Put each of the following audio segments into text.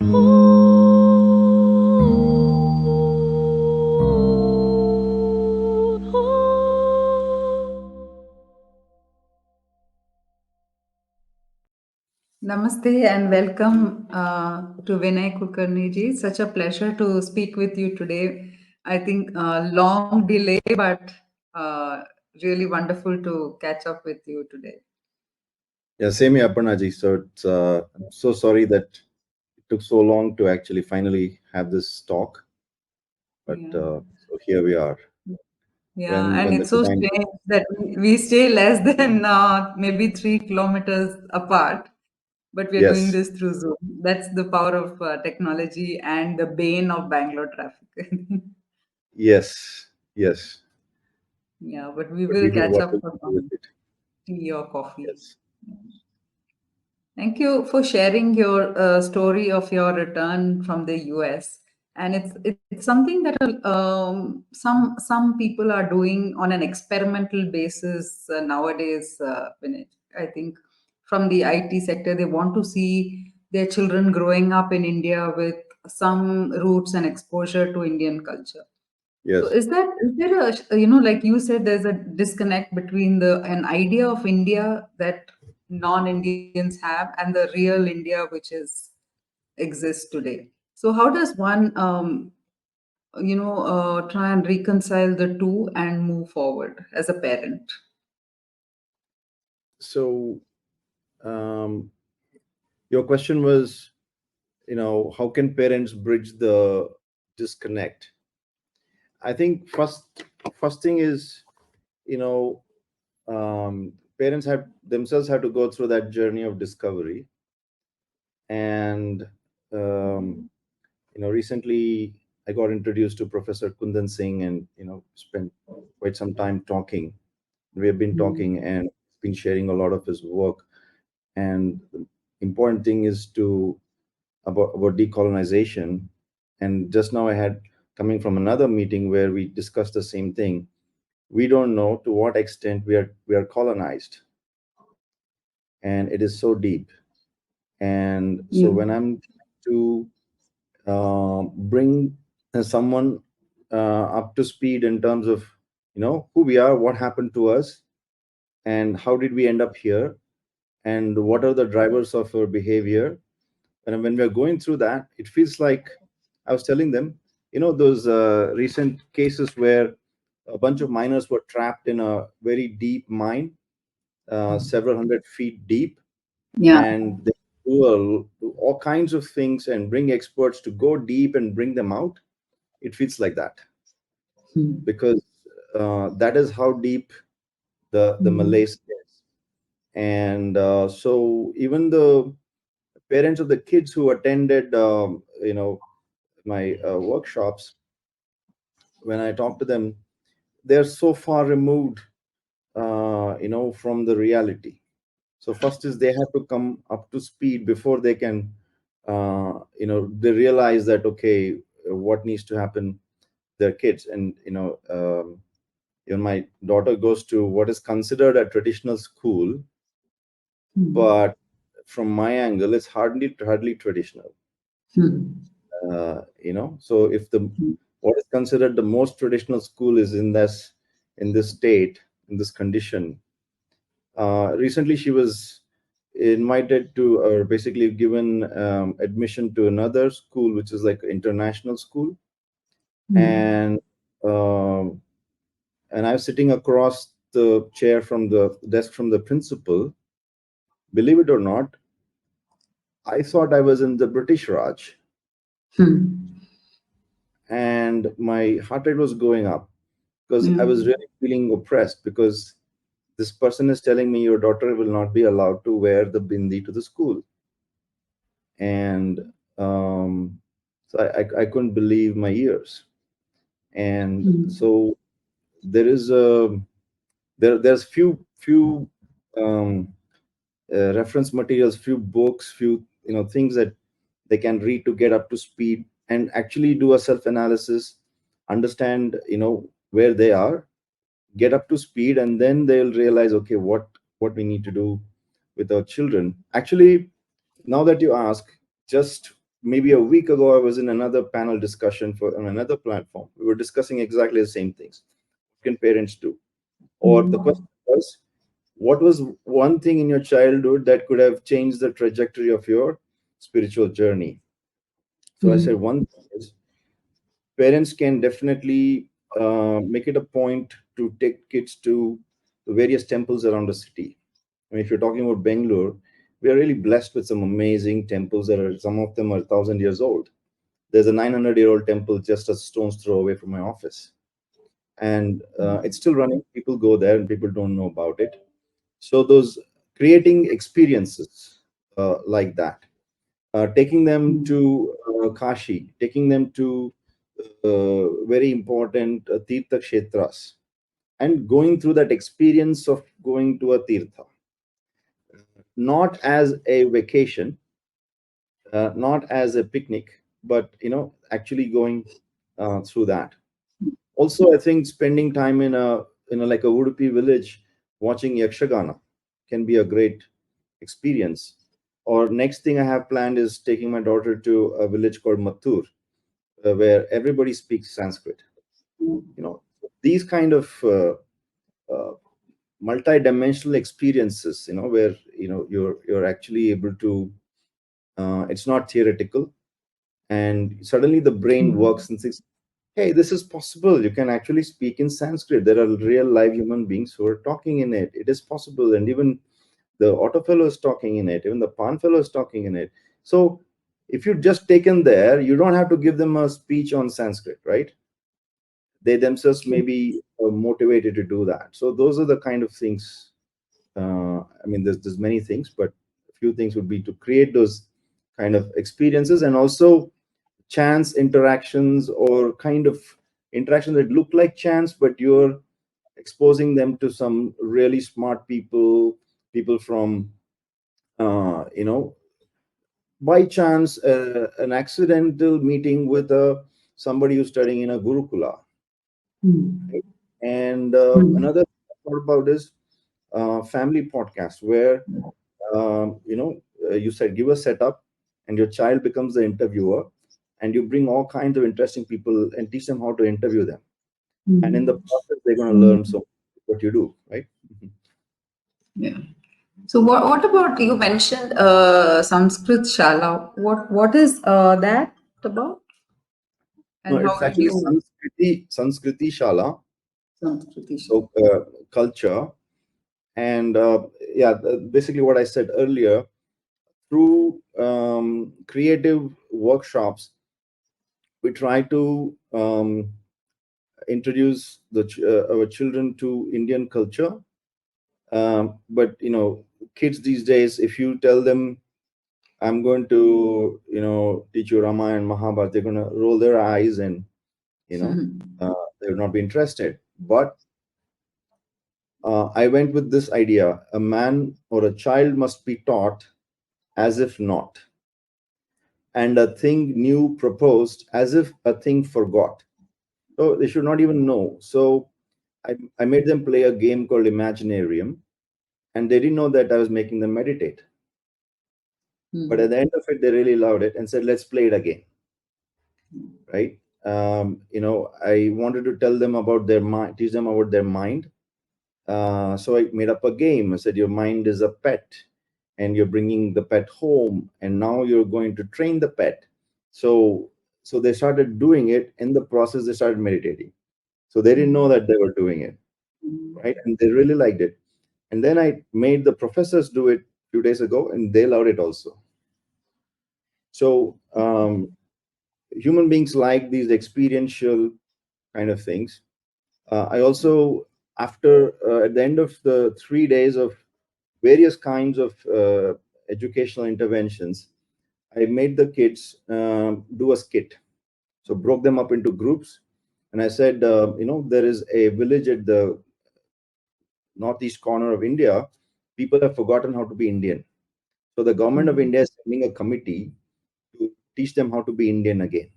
Namaste and welcome to Vinay Kulkarni ji. Such a pleasure to speak with you today. I think long delay, but really wonderful to catch up with you today. Yeah, same here, Aparnaji. So I'm so sorry that it took so long to actually finally have this talk, but Yeah. so here we are. Yeah, When and the it's so time, strange that we stay less than maybe 3 kilometers apart, but we're doing yes, this through Zoom. That's the power of technology and the bane of Bangalore traffic. yes, yes. Yeah, but we But will we do catch what up we for can do with some it. tea or coffee. Yes. Thank you for sharing your story of your return from the US. And it's something that some people are doing on an experimental basis nowadays. Vinay. I think from the IT sector, they want to see their children growing up in India with some roots and exposure to Indian culture. So Yes. is there a like you said there's a disconnect between the an idea of India that non-Indians have and the real India which is exists today. So how does one try and reconcile the two and move forward as a parent? So um, your question was, how can parents bridge the disconnect? I think first thing is, you know, parents have themselves have to go through that journey of discovery. And um, recently I got introduced to Professor Kundan Singh, and spent quite some time talking. We have been talking and been sharing a lot of his work. And the important thing is to about decolonization. And just now I had coming from another meeting where we discussed the same thing. We don't know to what extent we are colonized, and it is so deep. And so Yeah. when I'm to bring someone up to speed in terms of who we are, what happened to us, and how did we end up here, and what are the drivers of our behavior. And when we're going through that, it feels like I was telling them, those recent cases where a bunch of miners were trapped in a very deep mine, several hundred feet deep, Yeah. and they do all kinds of things and bring experts to go deep and bring them out. It feels like that, because that is how deep the malaise is. And so even the parents of the kids who attended my workshops, when I talk to them, they're so far removed from the reality. So first is they have to come up to speed before they can they realize that, okay, what needs to happen, their kids. And my daughter goes to what is considered a traditional school, but from my angle it's hardly traditional. So if the what is considered the most traditional school is in this state, in this condition. Recently she was invited to, or basically given admission to another school, which is like an international school. And um, and I was sitting across the chair from the desk from the principal. Believe it or not, I thought I was in the British Raj, and my heart rate was going up because I was really feeling oppressed, because this person is telling me your daughter will not be allowed to wear the bindi to the school. And so I couldn't believe my ears. And so there is there's few um, reference materials, few books, few things that they can read to get up to speed and actually do a self analysis, understand where they are, get up to speed, and then they'll realize, okay, what we need to do with our children. Actually, now that you ask, just maybe a week ago, I was in another panel discussion on another platform. We were discussing exactly the same things. What can parents do? Or the question was, what was one thing in your childhood that could have changed the trajectory of your spiritual journey? So I said, one thing is, parents can definitely make it a point to take kids to the various temples around the city. I mean, if you're talking about Bangalore, we are really blessed with some amazing temples that are, some of them are 1,000 years old. There's a 900-year-old temple just a stone's throw away from my office. And it's still running. People go there and people don't know about it. So those creating experiences like that, taking them to Kashi, taking them to very important Tirtha Kshetras, and going through that experience of going to a Tirtha, not as a vacation, not as a picnic, but actually going through that. Also, I think spending time in a like a Udupi village watching Yakshagana can be a great experience. Or next thing I have planned is taking my daughter to a village called Mathur, where everybody speaks Sanskrit. These kind of uh, multi-dimensional experiences, where you're actually able to. It's not theoretical, and suddenly the brain works and says, hey, this is possible. You can actually speak in Sanskrit. There are real live human beings who are talking in it. It is possible. And even the auto fellow is talking in it. Even the pan fellow is talking in it. So if you just taken there, you don't have to give them a speech on Sanskrit, right? They themselves may be motivated to do that. So those are the kind of things. I mean, there's many things, but a few things would be to create those kind of experiences, and also chance interactions, or kind of interactions that look like chance, but you're exposing them to some really smart people from by chance, an accidental meeting with somebody who's studying in a gurukula. Right? And another thing I thought about is family podcast, where you said give a setup and your child becomes the interviewer, and you bring all kinds of interesting people and teach them how to interview them, and in the process they're going to learn so what you do, right? Yeah. So what about, you mentioned Samskrit Shala? What is that about, No, and how it's did actually you Samskriti Shala, Samskriti Shala? so culture. And yeah, basically what I said earlier, through creative workshops, we try to introduce our children to Indian culture. But kids these days, if you tell them, I'm going to teach you Ramayana and Mahabharata, they're going to roll their eyes, and they will not be interested. But I went with this idea: a man or a child must be taught as if not, and a thing new proposed as if a thing forgot. So they should not even know. So I made them play a game called Imaginarium, and they didn't know that I was making them meditate. But at the end of it, they really loved it and said, let's play it again. Right? I wanted to tell them about their mind, teach them about their mind. So I made up a game. I said, your mind is a pet, and you're bringing the pet home, and now you're going to train the pet. So they started doing it. In the process, they started meditating. So they didn't know that they were doing it, right? And they really liked it. And then I made the professors do it a few days ago, and they loved it also. So human beings like these experiential kind of things. I also, after at the end of the 3 days of various kinds of educational interventions, I made the kids do a skit. So broke them up into groups, and I said, there is a village at the northeast corner of India. People have forgotten how to be Indian. So the government of India is sending a committee to teach them how to be Indian again.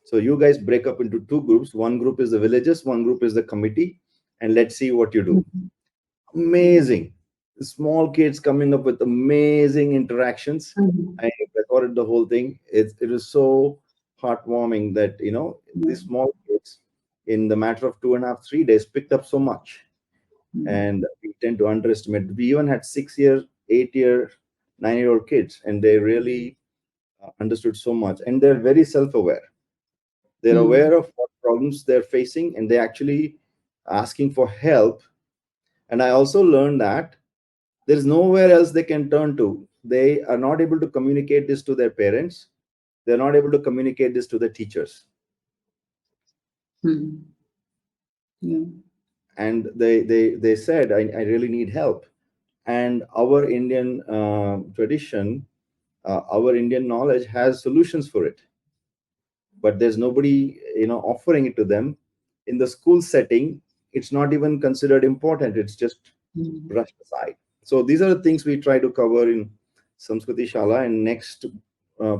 So you guys break up into two groups. One group is the villages, one group is the committee, and let's see what you do. Amazing. small kids coming up with amazing interactions. Mhm. I recorded the whole thing. It was so heartwarming that these Yeah. small kids, in the matter of 2.5 3 days, picked up so much. Mm. And we tend to underestimate. We even had 6 year, 8 year, 9-year-old kids, and they really understood so much. And they're very self-aware. They're aware Mm. of what problems they're facing, and they actually asking for help. And I also learned that there is nowhere else they can turn to. They are not able to communicate this to their parents. They're not able to communicate this to the teachers. Mm. Yeah. And they said, I really need help. And our Indian tradition, our Indian knowledge has solutions for it, but there's nobody offering it to them. In the school setting, it's not even considered important. It's just Mm. brushed aside. So these are the things we try to cover in Samskriti Shala. And next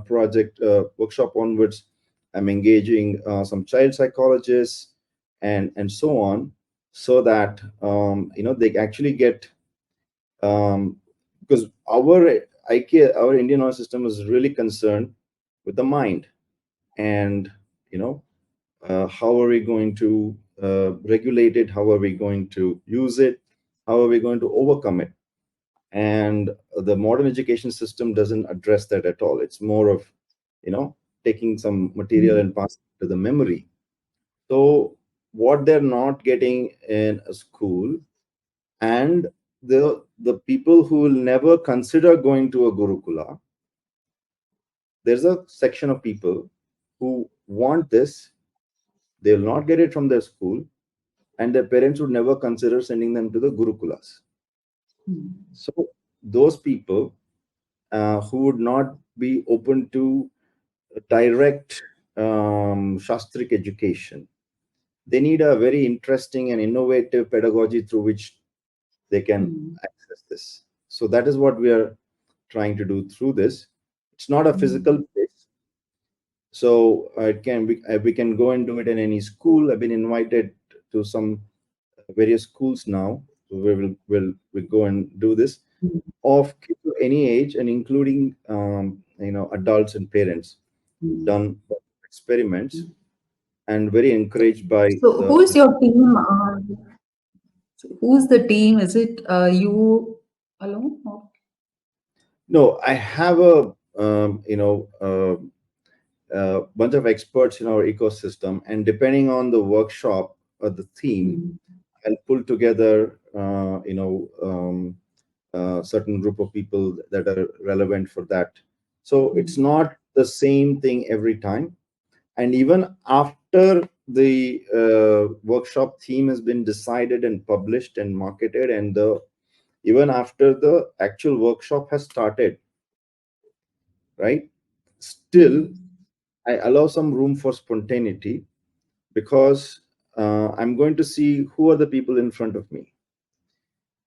project workshop onwards, I'm engaging some child psychologists and so on, so that they actually get, um, because our IK, our Indian knowledge system is really concerned with the mind. And you know how are we going to regulate it, how are we going to use it, how are we going to overcome it. And the modern education system doesn't address that at all. It's more of taking some material Mm. and passing it to the memory. So what they're not getting in a school, and the people who will never consider going to a gurukula, there's a section of people who want this. They will not get it from their school, and their parents would never consider sending them to the gurukulas. Mm. So those people who would not be open to direct shastric education, they need a very interesting and innovative pedagogy through which they can Mm. access this. So that is what we are trying to do through this. It's not a physical Mm. place, so we can go and do it in any school. I've been invited to some various schools now. So we'll go and do this, Mm. of kids of any age, and including adults and parents. We've Mm. done experiments, and very encouraged by So, the who is your team? So who's the team? Is it you alone? Or? no, I have a bunch of experts in our ecosystem, and depending on the workshop or the theme, Mm. I'll pull together certain group of people that are relevant for that. So it's Mm. not the same thing every time. And even after the workshop theme has been decided and published and marketed, and the even after the actual workshop has started, right, still Mm. I allow some room for spontaneity, because I'm going to see who are the people in front of me.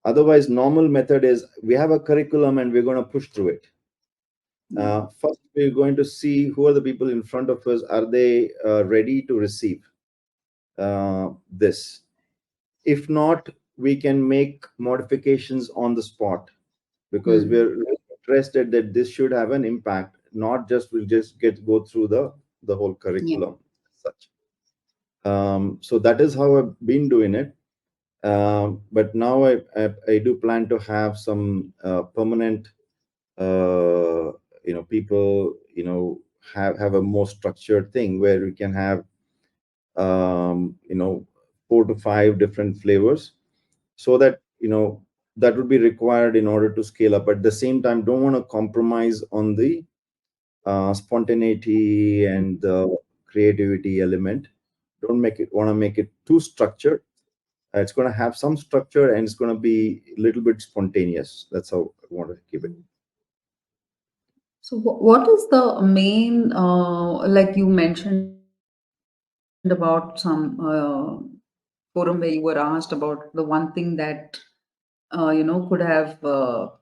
Otherwise, normal method is we have a curriculum and we're going to push through it. Yeah. First, we're going to see who are the people in front of us. Are they ready to receive this? If not, we can make modifications on the spot, because Mm. we're really interested that this should have an impact, not just we'll just go through the whole Yeah. curriculum as such. So that is how I've been doing it. But now I do plan to have some permanent people, have a more structured thing where we can have um, you know 4 to 5 different flavors, so that that would be required in order to scale up. At the same time, don't want to compromise on the spontaneity and the creativity element. Don't make it want to make it too structured. It's going to have some structure, and it's going to be a little bit spontaneous. That's how I want to keep it. So, what is the main, like you mentioned about some forum where you were asked about the one thing that could have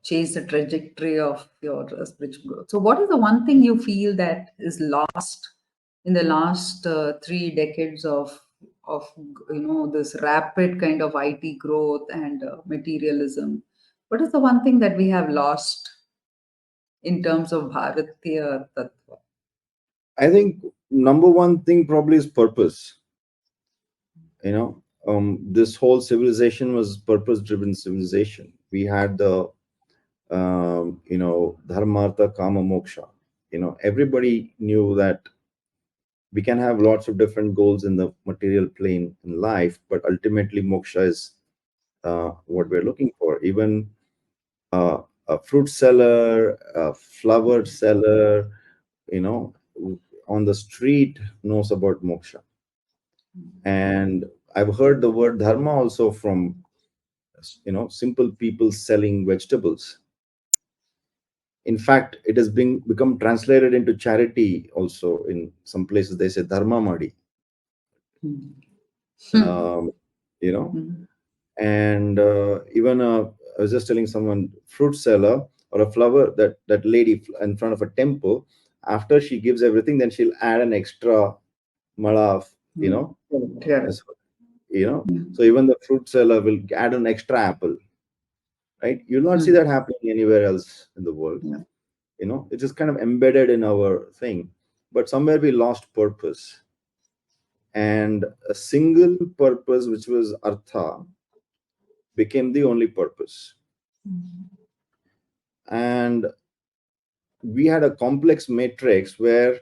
changed the trajectory of your spiritual growth. So, what is the one thing you feel that is lost in the last 3 decades of this rapid kind of IT growth and materialism? What is the one thing that we have lost in terms of Bharatiya Tattva? I think number one thing probably is purpose. You know, this whole civilization was purpose-driven civilization. We had the dharma, artha, kama, moksha. Everybody knew that we can have lots of different goals in the material plane in life, but ultimately moksha is what we're looking for. Even a fruit seller, a flower seller, you know, on the street knows about moksha. And I've heard the word dharma also from, simple people selling vegetables. In fact, it has been become translated into charity also. In some places they say dharma madi. Hmm. um, you know Hmm. and even I was just telling someone, fruit seller or a flower, that lady in front of a temple, after she gives everything, then she'll add an extra mala of, Correct. as- so even the fruit seller will add an extra apple, right? You'll not see Hmm. that happening anywhere else in the world. Yeah. It is kind of embedded in our thing, but somewhere we lost purpose, and a single purpose, which was artha, became the only purpose. And we had a complex matrix where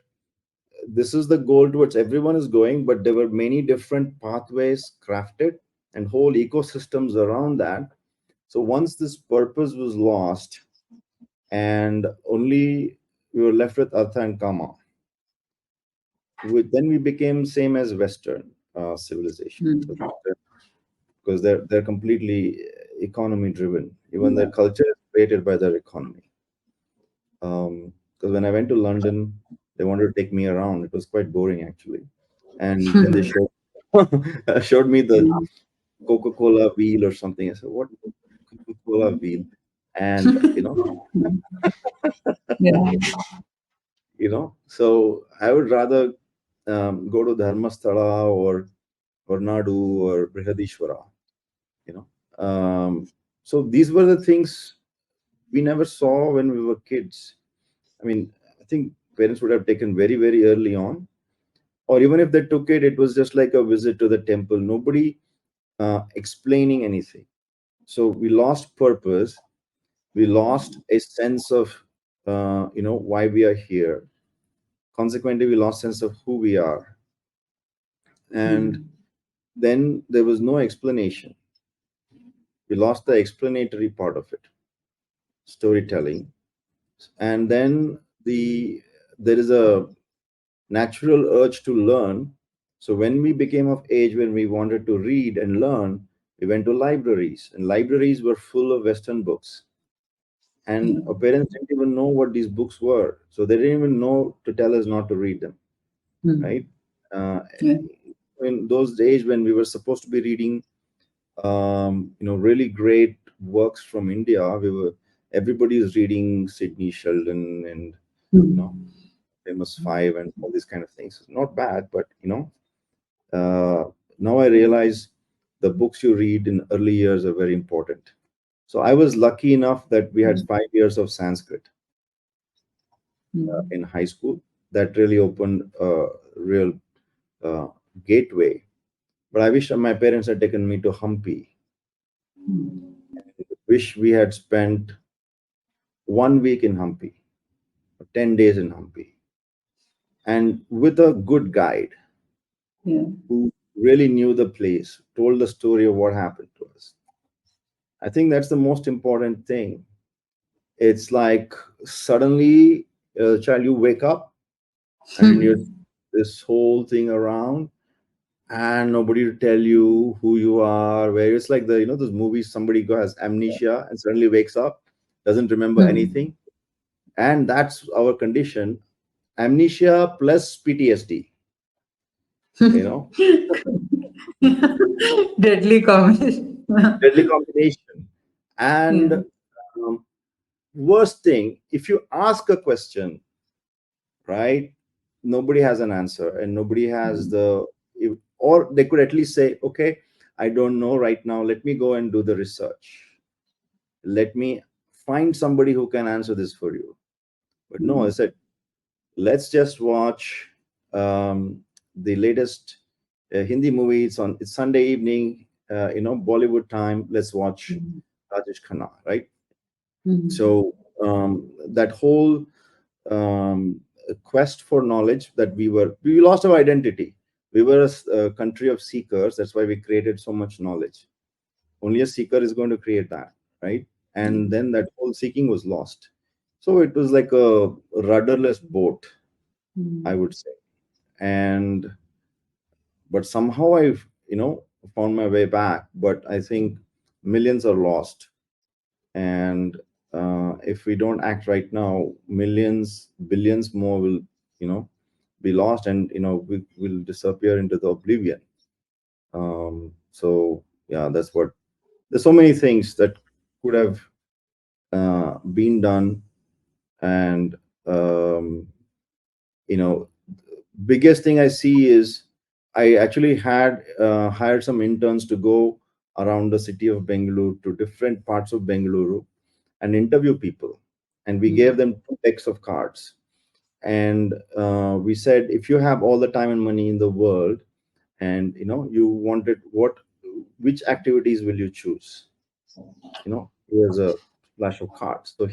this is the goal towards everyone is going, but there were many different pathways crafted and whole ecosystems around that. So once this purpose was lost, and only we were left with artha and kama, then we became same as Western civilization. So Hmm. because they're completely economy driven. Even their Yeah. culture is created by their economy. Because when I went to London, they wanted to take me around. It was quite boring actually. And then they showed me the Coca-Cola wheel or something. I said, "What Coca-Cola wheel?" And Yeah. so I would rather go to Dharmasthala or Nadu or Brihadishwara. You know, so these were the things we never saw when we were kids. I mean, I think parents would have taken very, very early on, or even if they took it, it was just like a visit to the temple. Nobody explaining anything. So we lost purpose. We lost a sense of, why we are here. Consequently, we lost sense of who we are, and Hmm. then there was no explanation. We lost the explanatory part of it, storytelling, and then there is a natural urge to learn. So when we became of age, when we wanted to read and learn, we went to libraries, and libraries were full of Western books. And our parents didn't even know what these books were, so they didn't even know to tell us not to read them, right? Hmm. Uh, Yeah. in those days when we were supposed to be reading, really great works from India, everybody is reading Sidney Sheldon and you know Hmm. famous five and all these kind of things. Not bad, but uh, now I realize the books you read in early years are very important. So I was lucky enough that we had 5 years of Sanskrit Hmm. in high school. That really opened a real uh, gateway. But I wish my parents had taken me to Hampi. Wish we had spent 1 week in Hampi, or 10 days in Hampi, and with a good guide Yeah. who really knew the place, told the story of what happened to us. I think that's the most important thing. It's like suddenly, child, you wake up and you're this whole thing around, and nobody to tell you who you are. Where it's like those movies, somebody has amnesia and suddenly wakes up, doesn't remember Hmm. anything, and that's our condition. Amnesia plus PTSD. You know, Deadly combination. deadly combination. And Yeah. worst thing, if you ask a question, right, nobody has an answer, and nobody has or they could at least say, okay, I don't know right now, let me go and do the research. let me find somebody who can answer this for you. But no, I said, let's just watch the latest Hindi movie. It's Sunday evening, Bollywood time. Let's watch Rajesh Khanna, right? So that whole quest for knowledge, that we lost our identity. We were a country of seekers. That's why we created so much knowledge. Only a seeker is going to create that, right? And then that whole seeking was lost. So it was like a rudderless boat, I would say. And but somehow I've found my way back. But I think millions are lost, and if we don't act right now, millions, billions more will you know be lost, and we will disappear into the oblivion. So yeah, that's what. There's so many things that could have been done, and um, you know biggest thing I see is, I actually had hired some interns to go around the city of Bengaluru, to different parts of Bengaluru, and interview people. And we gave them two decks of cards. And we said, if you have all the time and money in the world, and you wanted, which activities will you choose? Here's a flash of cards. So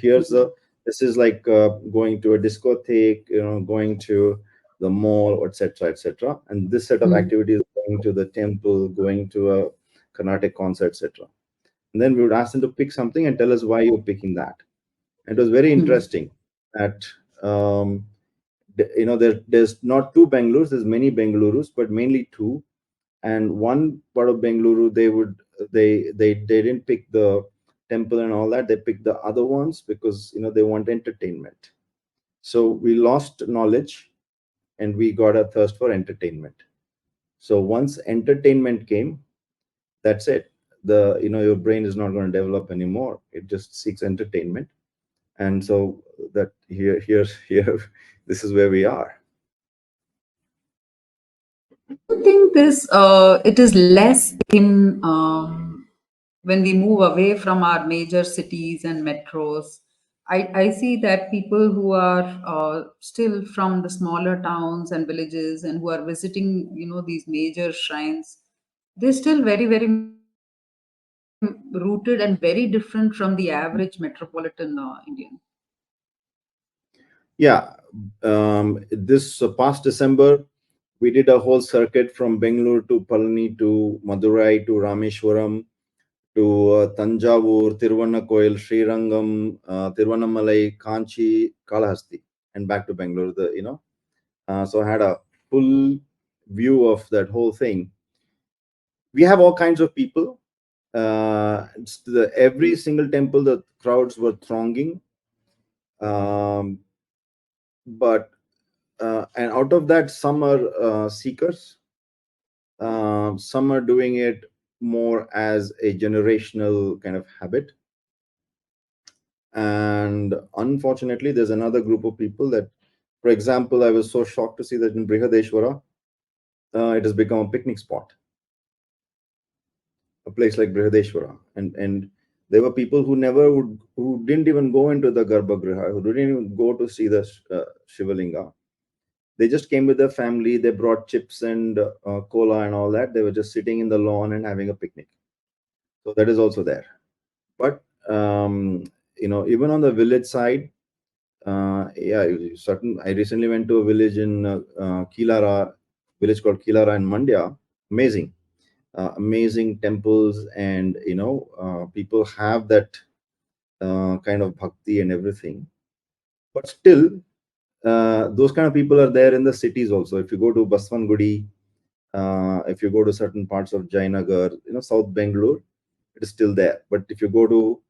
this is like going to a discotheque, going to the mall, etc., etc. And this set of activities, going to the temple, going to a Carnatic concert, etc. And then we would ask them to pick something and tell us why you're picking that. It was very interesting that there's not two Bengalurus, there's many Bengalurus, but mainly two. And one part of Bengaluru, they didn't pick the temple and all that. They picked the other ones because they want entertainment. So we lost knowledge, and we got a thirst for entertainment. So once entertainment came, that's it. Your brain is not going to develop anymore. It just seeks entertainment. And so that here this is where we are. Do you think this it is less in when we move away from our major cities and metros? I see that people who are still from the smaller towns and villages and who are visiting, these major shrines, they're still very, very rooted and very different from the average metropolitan Indian. Yeah, this past December, we did a whole circuit from Bangalore to Palani to Madurai to Rameshwaram to Tanjavur, Tiruvannakoil, Srirangam, Tiruvannamalai, Kanchi, Kalahasti, and back to Bangalore. So I had a full view of that whole thing. We have all kinds of people. Every single temple, the crowds were thronging. Um, but and out of that, some are seekers, some are doing it more as a generational kind of habit, and unfortunately there's another group of people that, for example, I was so shocked to see that in Brihadeshwara, it has become a picnic spot, a place like Brihadeshwara. And there were people who didn't even go into the Garbhagriha, who didn't even go to see the Shivalinga. They just came with their family. They brought chips and cola and all that. They were just sitting in the lawn and having a picnic. So that is also there. But even on the village side, yeah, certain. I recently went to a village in Kilara, village called Kilara in Mandya. Amazing, amazing temples, and people have that kind of bhakti and everything. But still, those kind of people are there in the cities also. If you go to Baswangudi, if you go to certain parts of Jainagar, South Bangalore, it is still there. But if you go to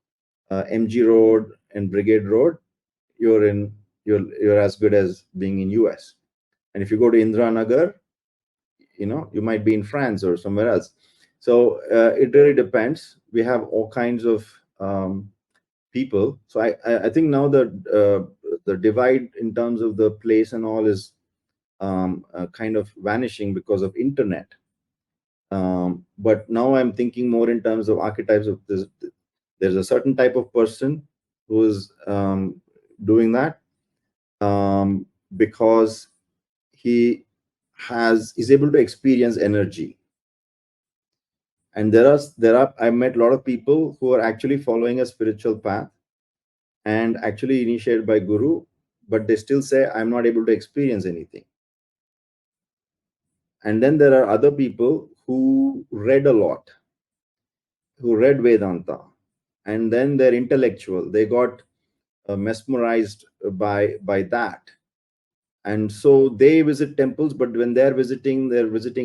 MG Road and Brigade Road, you're as good as being in US. And if you go to Indra Nagar, you might be in France or somewhere else. So it really depends. We have all kinds of people. So I think now the divide in terms of the place and all is kind of vanishing because of internet. But now I'm thinking more in terms of archetypes of There's a certain type of person who is doing that, um, because he is able to experience energy. And there are I met a lot of people who are actually following a spiritual path and actually initiated by guru, but they still say I'm not able to experience anything. And then there are other people who read a lot, who read Vedanta, and then they're intellectual. They got mesmerized by that, and so they visit temples. But when they're visiting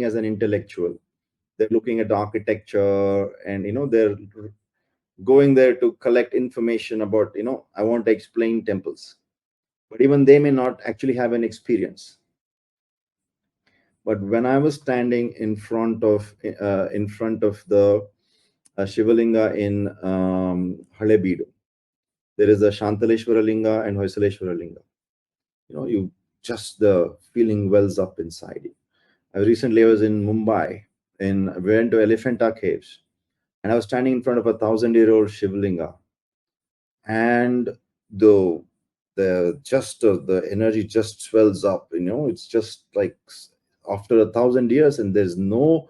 as an intellectual. They're looking at the architecture, and they're going there to collect information about, I want to explain temples. But even they may not actually have an experience. But when I was standing in front of the Shivalinga in Halebeedu, there is a Shantaleshwara Linga and Hoysaleshwara Linga. You just the feeling wells up inside you. Recently, I was in Mumbai, we went to Elephanta Caves, and I was standing in front of 1,000-year-old Shivlinga, and the the energy just swells up. It's just like after 1,000 years, and there's no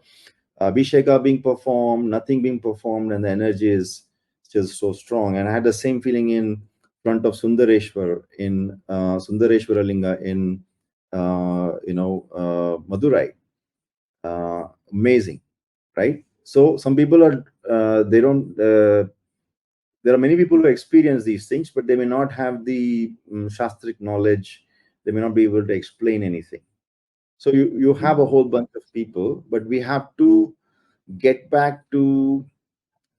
abhisheka being performed, nothing being performed, and the energy is still so strong. And I had the same feeling in front of Sundareshwara Linga in Madurai. Amazing, right? So some people are they don't. There are many people who experience these things, but they may not have the shastric knowledge. They may not be able to explain anything. So you have a whole bunch of people, but we have to get back to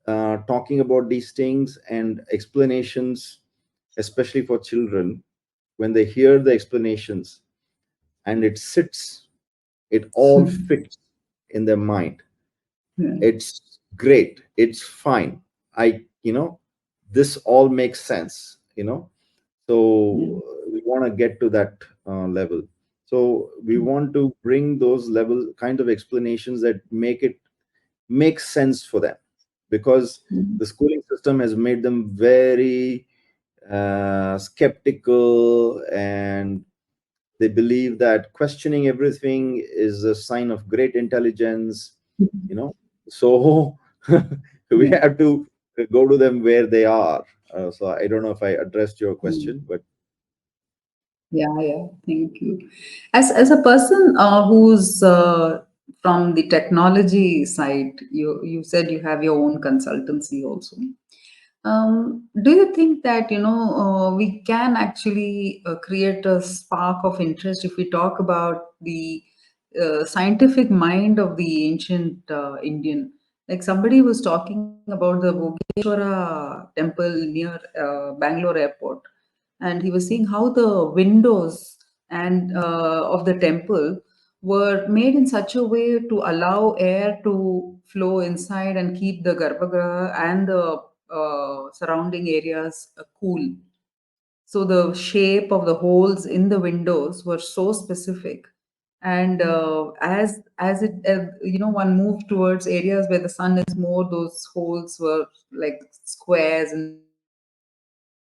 talking about these things and explanations, especially for children. When they hear the explanations and it sits, it all fits in their mind. Yeah. It's great, it's fine. This all makes sense. So we want to get to that level. So we want to bring those level kind of explanations that make sense for them, because the schooling system has made them very skeptical, and they believe that questioning everything is a sign of great intelligence. you know so we Yeah. have to go to them where they are. So I don't know if I addressed your question, but Yeah, yeah. Thank you. As a person who's from the technology side, you said you have your own consultancy also. Do you think that we can actually create a spark of interest if we talk about the scientific mind of the ancient Indian? Like somebody was talking about the Bogeshwara temple near Bangalore airport, and he was seeing how the windows and of the temple were made in such a way to allow air to flow inside and keep the garbhagriha and the surrounding areas cool. So the shape of the holes in the windows were so specific, and as it one moved towards areas where the sun is more, those holes were like squares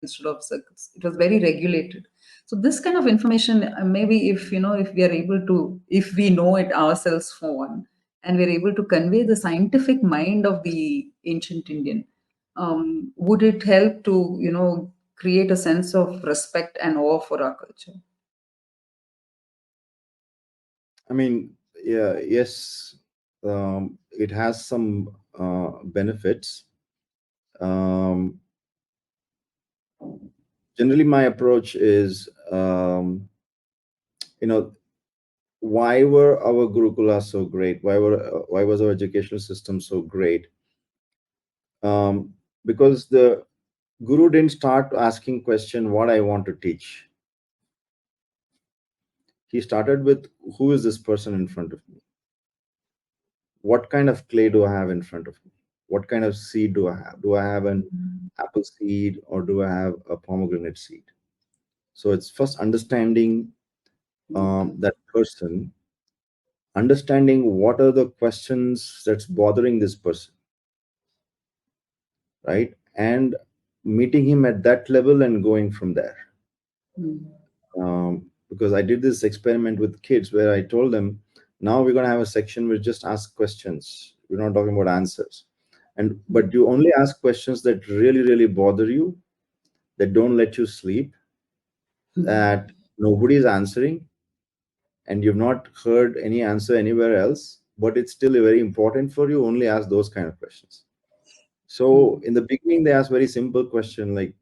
instead of circles. It was very regulated. So this kind of information, maybe if we are able to, if we know it ourselves for one, and we're able to convey the scientific mind of the ancient Indian, would it help to create a sense of respect and awe for our culture? I mean, yeah, yes, it has some benefits. um, Generally my approach is, you know why were our gurukulas so great? Why was our educational system so great? Because the guru didn't start asking question what I want to teach. He started with, who is this person in front of me? What kind of clay do I have in front of me? What kind of seed do I have? Do I have an apple seed, or do I have a pomegranate seed? So it's first understanding that person, understanding what are the questions that's bothering this person, right? and meeting him at that level and going from there. Mm. Because I did this experiment with kids where I told them, now we're going to have a section where just ask questions. We're not talking about answers. And but you only ask questions that really, really bother you, that don't let you sleep, Mm. that nobody is answering, and you've not heard any answer anywhere else, but it's still very important for you. Only ask those kind of questions. So Mm. in the beginning, they ask very simple question like,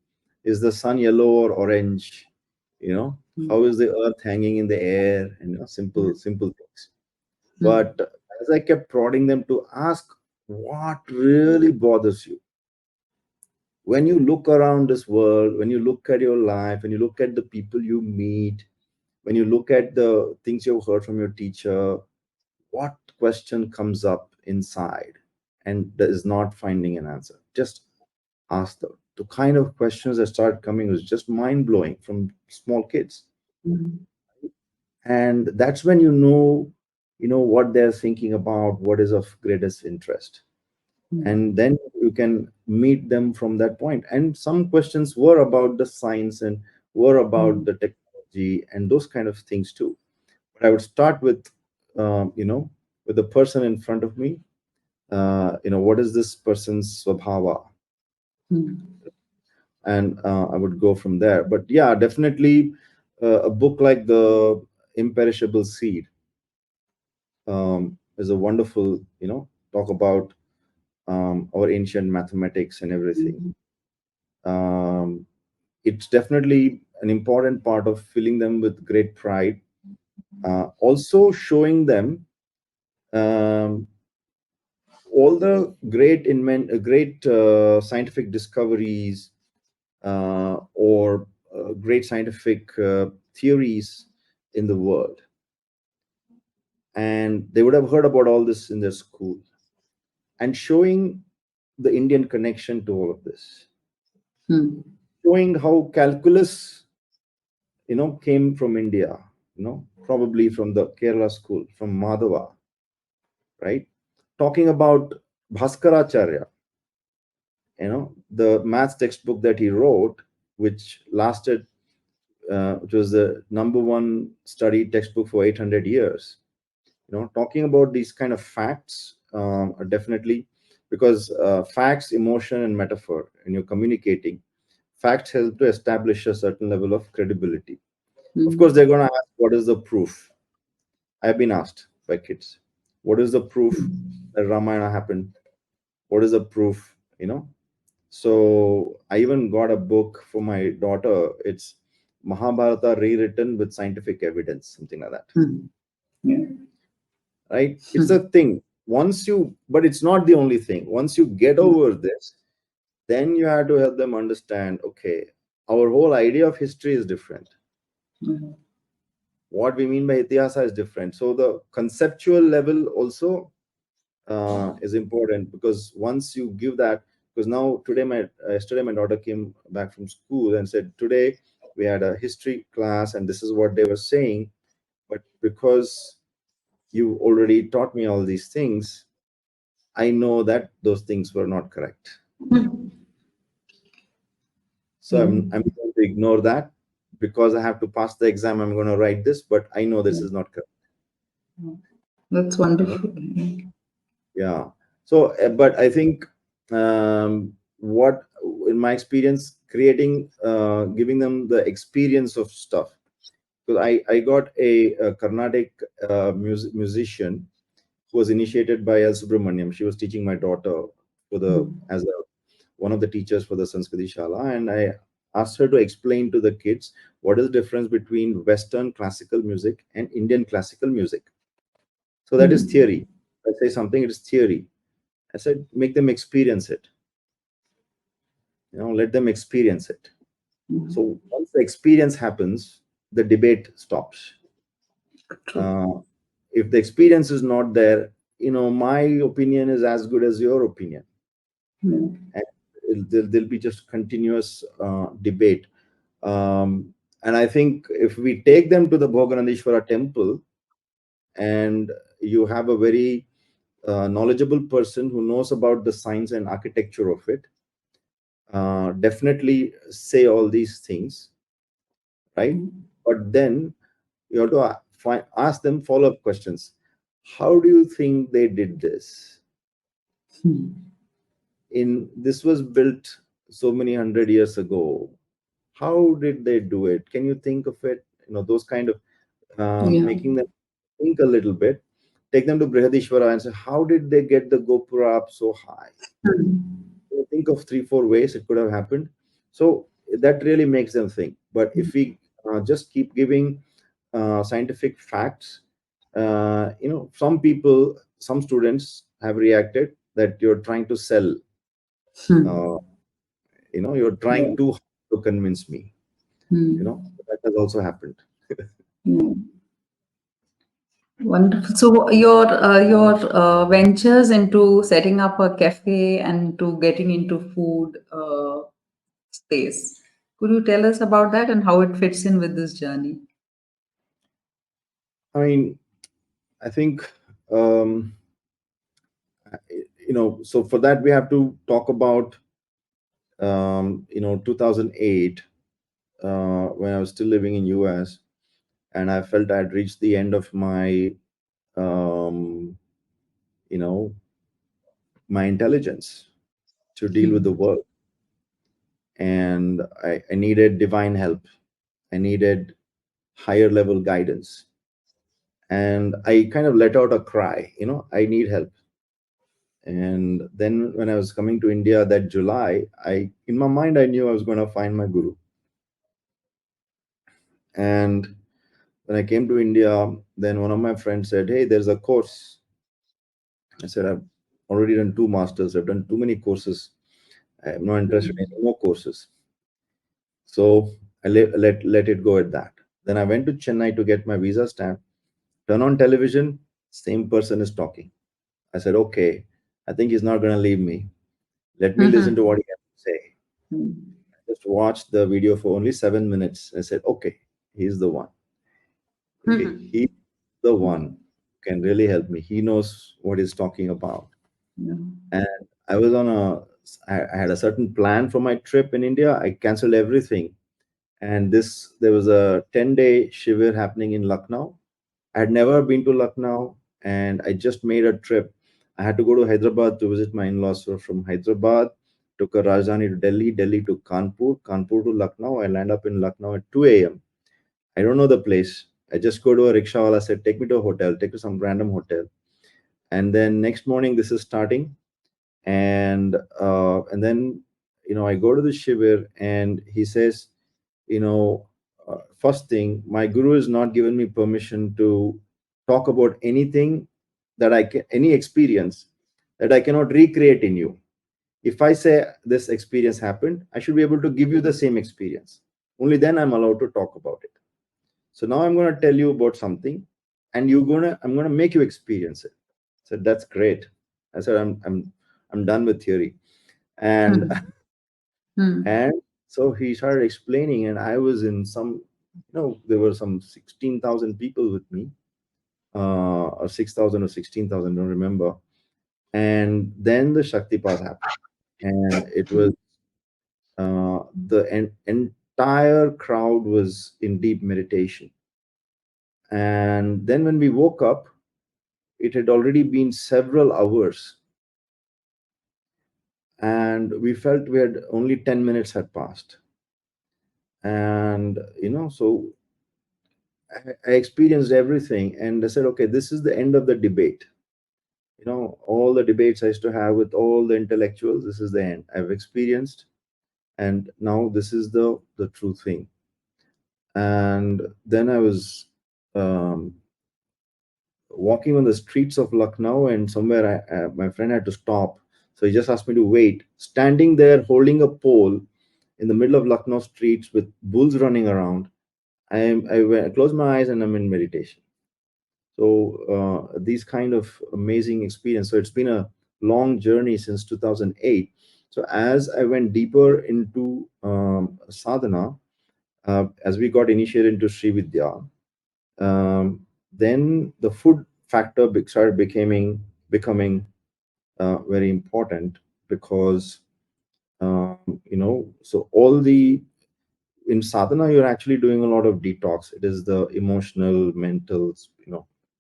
is the sun yellow or orange? You know, Mm. how is the earth hanging in the air? And simple, simple things. Mm. But as I kept prodding them to ask what really bothers you, when you look around this world, when you look at your life, when you look at the people you meet, when you look at the things you've heard from your teacher, what question comes up inside and is not finding an answer? Just ask them. The kind of questions that start coming is just mind blowing from small kids. Mm. And that's when you know what they're thinking about, what is of greatest interest. Mm. And then you can meet them from that point. And some questions were about the science and were about Mm. the technology and those kind of things too. But I would start with with the person in front of me. What is this person's swabhava? Mm. And I would go from there. But yeah, definitely a book like The Imperishable Seed is a wonderful, talk about our ancient mathematics and everything. Mm. Um, it's definitely an important part of filling them with great pride. Also showing them um, all the great scientific discoveries or great scientific theories in the world, and they would have heard about all this in their school, and showing the Indian connection to all of this, Mm. showing how calculus came from India, probably from the Kerala school, from Madhava, right? Talking about Bhaskaracharya, the math textbook that he wrote, which lasted, which was the number one study textbook for 800 years. Talking about these kind of facts are definitely, because facts, emotion, and metaphor, when you're communicating, facts help to establish a certain level of credibility. Of course, Mm. they're going to ask, what is the proof? I've been asked by kids, what is the proof that Ramayana happened? What is the proof? So I even got a book for my daughter. It's Mahabharata rewritten with scientific evidence, something like that. Mm. Yeah. Right? It's a Mm. thing. But it's not the only thing. Once you get Mm. over this, then you have to help them understand, okay, our whole idea of history is different. Mm. What we mean by itihasa is different. So the conceptual level also is important, because once you give that, because now today yesterday my daughter came back from school and said, today we had a history class and this is what they were saying, but because you already taught me all these things, I know that those things were not correct. Mm. So I'm going to ignore that. Because I have to pass the exam, I'm going to write this, but I know this Yeah. is not correct. That's You know? wonderful. Yeah. So, but I think what, in my experience, giving them the experience of stuff. Because I got a Carnatic musician who was initiated by L. Subramaniam. She was teaching my daughter Mm. as one of the teachers for the Samskriti Shala, and I asked her to explain to the kids what is the difference between Western classical music and Indian classical music. So that is Mm. theory. I say something, it is theory. I said, make them experience it. Let them experience it. Mm. So once the experience happens, the debate stops. True. Uh, if the experience is not there, my opinion is as good as your opinion, Mm. and there'll be just continuous debate. And I think if we take them to the Bhoganandeshwara temple, and you have a very knowledgeable person who knows about the science and architecture of it, definitely say all these things, right? But then you have to ask them follow-up questions. How do you think they did this? Hmm. In this was built so many hundred years ago. How did they do it? Can you think of it? Those kind of Yeah. making them think a little bit. Take them to Brihadishwara and say, how did they get the Gopura up so high? Hmm. Think of 3 4 ways it could have happened. So that really makes them think. But if we just keep giving scientific facts, some people, some students have reacted that you're trying to sell, uh, Hmm. you're trying Yeah. too hard to convince me. Hmm. That has also happened. Hmm. Wonderful. So your ventures into setting up a cafe and to getting into food space. Could you tell us about that and how it fits in with this journey? I mean, I think, um, so for that we have to talk about 2008, when I was still living in US, and I felt I'd reached the end of um, you know, my intelligence to deal with the Hmm. world, and I needed divine help. I needed higher level guidance, and I kind of let out a cry. I need help. And then when I was coming to India that July, in my mind, I knew I was going to find my guru. And when I came to India, then one of my friends said, "Hey, there's a course." I said, "I've already done 2 masters. I've done too many courses. I'm not interested in any more courses." So I let it go at that. Then I went to Chennai to get my visa stamp. Turn on television, same person is talking. I said, "Okay, I think he's not going to leave me. Let me listen to Hmm. what he has to say." Hmm. Just watched the video for only 7 minutes. I said, "Okay, he's the one. Okay, Hmm. he's the one who can really help me. He knows what he's talking about." Yeah. And I was on I had a certain plan for my trip in India. I canceled everything. And there was a 10-day shivir happening in Lucknow. I had never been to Lucknow, and I just made a trip. I had to go to Hyderabad to visit my in-laws. So from Hyderabad, took a Rajdhani to Delhi, Delhi to Kanpur, Kanpur to Lucknow. I land up in Lucknow at 2 a.m. I don't know the place. I just go to a rickshaw. I said, "Take me to a hotel, take me to some random hotel." And then next morning, this is starting. And then, I go to the shivir, and he says, first thing, my guru has not given me permission to talk about anything that any experience that I cannot recreate in you. If I say this experience happened, I should be able to give you the same experience. Only then I'm allowed to talk about it. So now I'm going to tell you about something, and I'm going to make you experience it. So that's great. I said, I'm done with theory. And Hmm. Hmm. and so he started explaining, and I was in there were some 16,000 people with me, or 6,000 or 16,000, don't remember. And then the Shaktipat happened, and it was entire crowd was in deep meditation. And then when we woke up, it had already been several hours, and we felt we had only 10 minutes had passed. And so I experienced everything, and I said, "Okay, this is the end of the debate. All the debates I used to have with all the intellectuals, this is the end. I've experienced, and now this is the true thing." And then I was um, walking on the streets of Lucknow, and somewhere my friend had to stop. So he just asked me to wait, standing there holding a pole in the middle of Lucknow streets with bulls running around. I close my eyes and I'm in meditation. So these kind of amazing experience. So it's been a long journey since 2008. So as I went deeper into sadhana, as we got initiated into Sri Vidya, then the food factor started becoming very important, because So all the in sadhana, you're actually doing a lot of detox. It is the emotional, mental,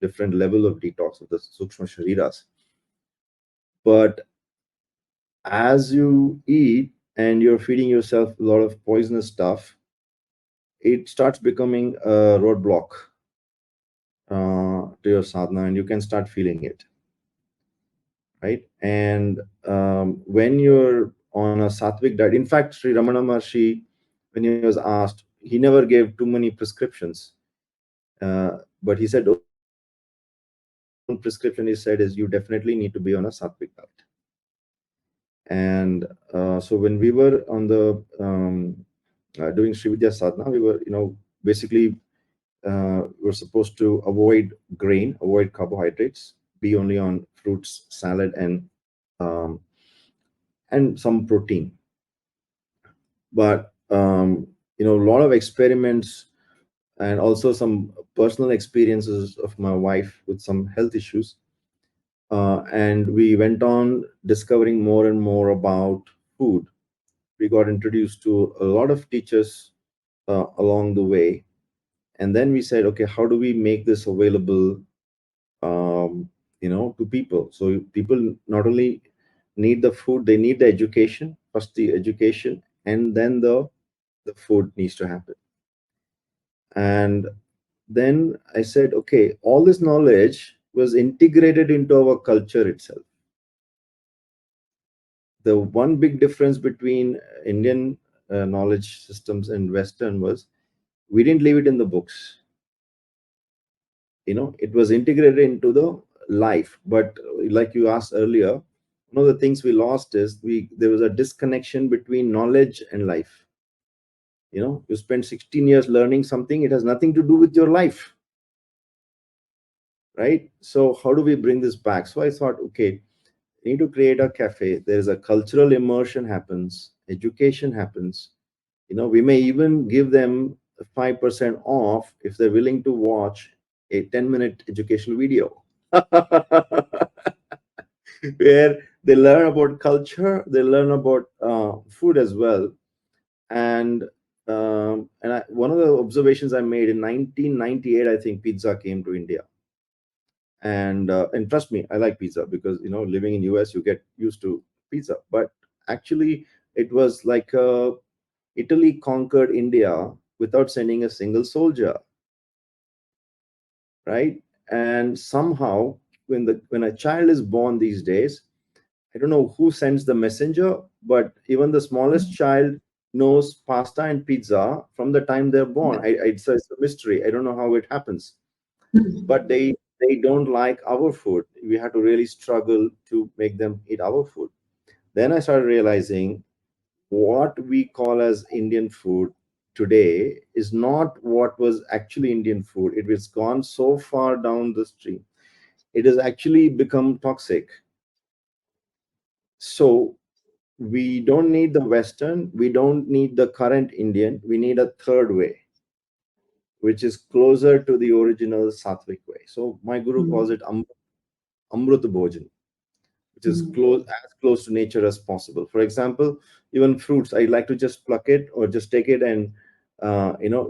different level of detox of the sukshma shariras. But as you eat and you're feeding yourself a lot of poisonous stuff, it starts becoming a roadblock to your sadhana, and you can start feeling it, right? And when you're on a sattvic diet, in fact, Sri Ramana Maharshi, when he was asked, he never gave too many prescriptions, but he said only one prescription he said is you definitely need to be on a sattvic diet. And so when we were on the doing Srividya sadhana, we were, basically we're supposed to avoid grain, avoid carbohydrates, be only on fruits, salad, um, and some protein. But a lot of experiments and also some personal experiences of my wife with some health issues. And we went on discovering more and more about food. We got introduced to a lot of teachers along the way. And then we said, okay, how do we make this available, to people? So people not only need the food, they need the education, first the education, and then the food needs to happen. And then I said, okay, all this knowledge was integrated into our culture itself. The one big difference between Indian knowledge systems and Western was we didn't leave it in the books. It was integrated into the life. But like you asked earlier, one of the things we lost is there was a disconnection between knowledge and life. You spend 16 years learning something, it has nothing to do with your life, right? So how do we bring this back? So I thought, okay, we need to create a cafe. There's a cultural immersion happens, education happens. We may even give them 5% off if they're willing to watch a 10-minute educational video where they learn about culture, they learn about food as well. And one of the observations I made in 1998, I think pizza came to India. And trust me, I like pizza because living in US you get used to pizza. But actually it was like Italy conquered India without sending a single soldier, right? And somehow when a child is born these days, I don't know who sends the messenger, but even the smallest child knows pasta and pizza from the time they're born. It's a mystery. I don't know how it happens, but they don't like our food. We had to really struggle to make them eat our food. Then I started realizing what we call as Indian food today is not what was actually Indian food. It has gone so far down the stream. It has actually become toxic. So we don't need the Western, we don't need the current Indian, we need a third way, which is closer to the original Sattvic way. So my guru calls it Amrut Bhojan, which is close to nature as possible. For example, even fruits, I like to just pluck it or just take it and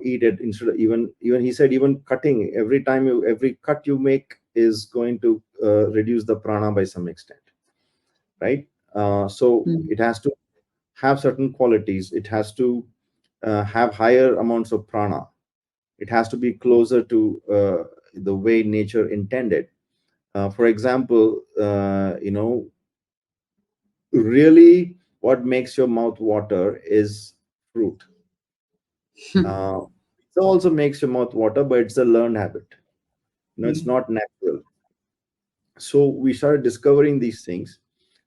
eat it instead of even he said even cutting every cut you make is going to reduce the prana by some extent, right? So it has to have certain qualities. It has to have higher amounts of prana. It has to be closer to the way nature intended. For example, really what makes your mouth water is fruit. It also makes your mouth water, but it's a learned habit. It's not natural. So we started discovering these things.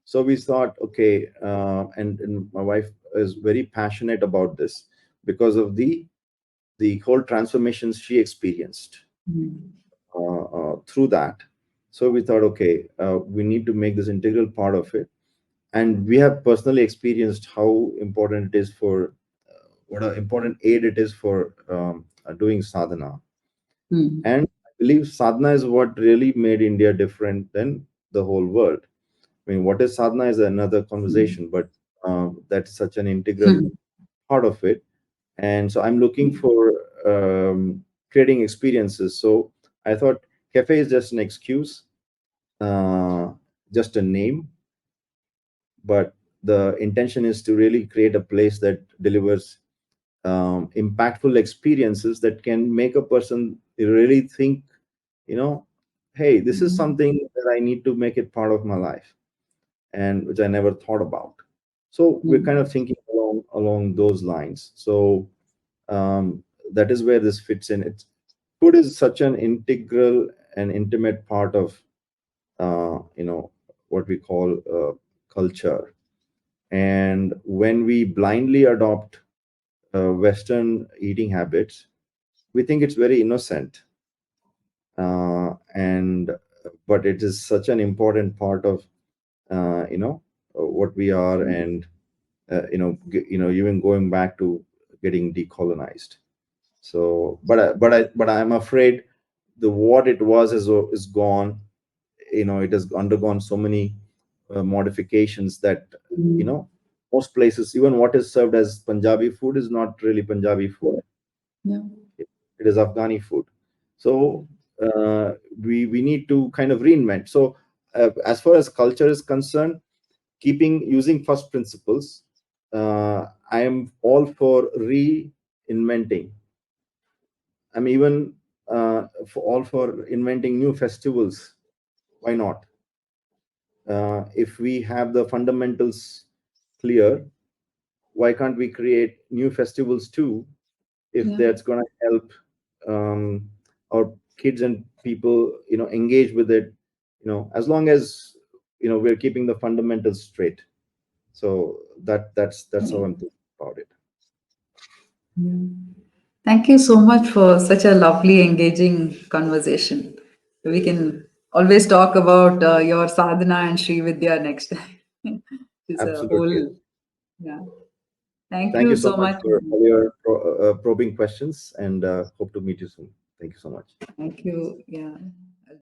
So we thought, okay, and my wife is very passionate about this because of the whole transformations she experienced through that. So we thought, okay, we need to make this integral part of it. And we have personally experienced how important it is for what an important aid it is for doing sadhana. And I believe sadhana is what really made India different than the whole world. I mean, what is sadhana is another conversation, but That's such an integral part of it. And so I'm looking for creating experiences. So I thought cafe is just an excuse, uh, just a name, but the intention is to really create a place that delivers impactful experiences that can make a person really think, you know, hey, this is something that I need to make it part of my life, and which I never thought about. So we're kind of thinking along those lines. So that is where this fits in. It's food is such an integral and intimate part of what we call culture. And when we blindly adopt Western eating habits, we think it's very innocent, and but it is such an important part of what we are, and even going back to getting decolonized. So, but I'm afraid the what it was is gone. It has undergone so many modifications that you know most places, even what is served as Punjabi food is not really Punjabi food. Yeah. It is Afghani food. So we need to kind of reinvent. So as far as culture is concerned, keeping using first principles, I am all for reinventing. I'm even all for inventing new festivals. Why not? If we have the fundamentals clear, why can't we create new festivals too? If Yeah. that's going to help our kids and people, engage with it, as long as we're keeping the fundamentals straight. So that's how I'm thinking about it. Yeah. Thank you so much for such a lovely, engaging conversation. We can always talk about your sadhana and Sri Vidya next time. It's a Absolutely. whole, yeah. Thank Thank you you so so much much. for all your probing questions, and hope to meet you soon. Thank you so much. Thank you. Yeah.